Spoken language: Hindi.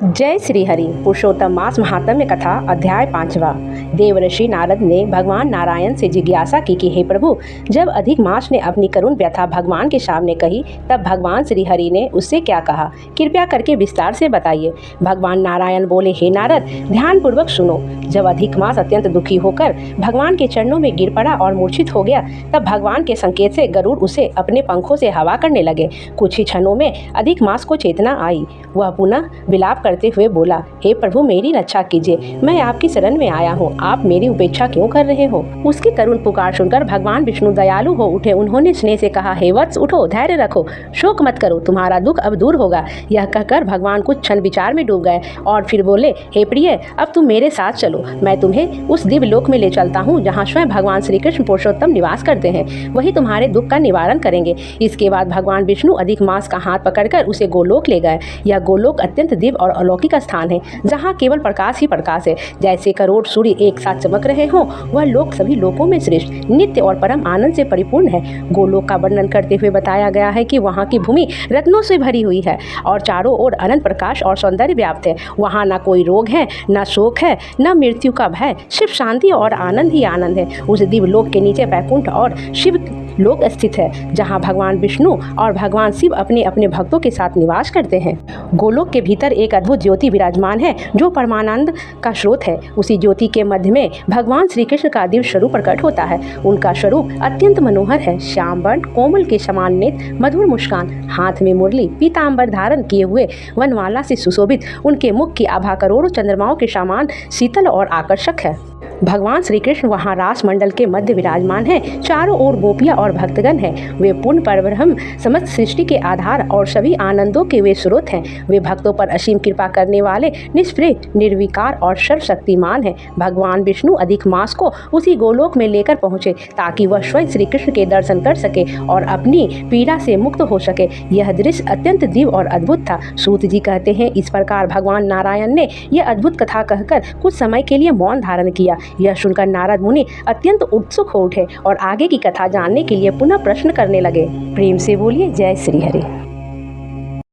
जय श्री हरि। पुरुषोत्तम मास महात्म्य कथा अध्याय 5वां। देवर्षि नारद ने भगवान नारायण से जिज्ञासा की कि हे प्रभु, जब अधिक मास ने अपनी करुण व्यथा भगवान के सामने कही तब भगवान श्री हरि ने उससे क्या कहा, कृपया करके विस्तार से बताइए। भगवान नारायण बोले, हे नारद, ध्यान पूर्वक सुनो। जब अधिक मास अत्यंत दुखी होकर भगवान के चरणों में गिर पड़ा और मूर्छित हो गया, तब भगवान के संकेत से गरुड़ उसे अपने पंखों से हवा करने लगे। कुछ ही क्षणों में अधिक मास को चेतना आई। वह पुनः विलाप करते हुए बोला, हे प्रभु, मेरी रक्षा कीजिए, मैं आपकी शरण में आया हूँ, आप मेरी उपेक्षा क्यों कर रहे हो। उसकी करुण पुकार सुनकर भगवान विष्णु दयालु हो उठे। उन्होंने स्नेह से कहा, हे वत्स, उठो, धैर्य रखो, शोक मत करो, तुम्हारा दुख अब दूर होगा। यह कहकर भगवान कुछ क्षण विचार में डूब गए और फिर बोले, हे प्रिय, अब तुम मेरे साथ चलो, मैं तुम्हें उस दिव्य लोक में ले चलता हूँ जहाँ स्वयं भगवान श्री कृष्ण पुरुषोत्तम निवास करते हैं। वही तुम्हारे दुख का निवारण करेंगे। इसके बाद भगवान विष्णु अधिक मास का हाथ पकड़कर उसे गोलोक ले गए। यह गोलोक अत्यंत दिव्य और अलौकिक स्थान है, जहाँ केवल प्रकाश ही प्रकाश है। जैसे करोड़ सूर्य एक साथ चमक रहे हों, वह लोक सभी लोकों में श्रेष्ठ, नित्य और परम आनंद से परिपूर्ण है। गोलोक का वर्णन करते हुए बताया गया है कि वहाँ की भूमि रत्नों से भरी हुई है और चारों ओर अनंत प्रकाश और सौंदर्य व्याप्त है। वहाँ न कोई रोग है, न शोक है, न मृत्यु का भय, सिर्फ शांति और आनंद ही आनंद है। उस दिव्य लोक के नीचे वैकुंठ और शिव लोक स्थित है, जहाँ भगवान विष्णु और भगवान शिव अपने अपने भक्तों के साथ निवास करते हैं। गोलोक के भीतर एक अद्भुत ज्योति विराजमान है जो परमानंद का स्रोत है। उसी ज्योति के मध्य में भगवान श्री कृष्ण का दिव्य स्वरूप प्रकट होता है। उनका स्वरूप अत्यंत मनोहर है। श्याम वर्ण, कोमल के समान नेत्र, मधुर मुस्कान, हाथ में मुरली, पीतांबर धारण किए हुए वनमाला से सुशोभित उनके मुख की आभा करोड़ों चंद्रमाओं के समान शीतल और आकर्षक है। भगवान श्री कृष्ण वहाँ रास मंडल के मध्य विराजमान हैं। चारों ओर गोपियाँ और भक्तगण हैं। वे पूर्ण परब्रह्म, समस्त सृष्टि के आधार और सभी आनंदों के वे स्रोत हैं। वे भक्तों पर असीम कृपा करने वाले, निष्प्रिय, निर्विकार और सर्वशक्तिमान हैं। भगवान विष्णु अधिक मास को उसी गोलोक में लेकर पहुँचे ताकि वह स्वयं श्री कृष्ण के दर्शन कर सके और अपनी पीड़ा से मुक्त हो सके। यह दृश्य अत्यंत दिव्य और अद्भुत था। सूत जी कहते हैं, इस प्रकार भगवान नारायण ने यह अद्भुत कथा कहकर कुछ समय के लिए मौन धारण किया। यह सुनकर नारद मुनि अत्यंत उत्सुक हो उठे और आगे की कथा जानने के लिए पुनः प्रश्न करने लगे। प्रेम से बोलिए, जय श्री हरि।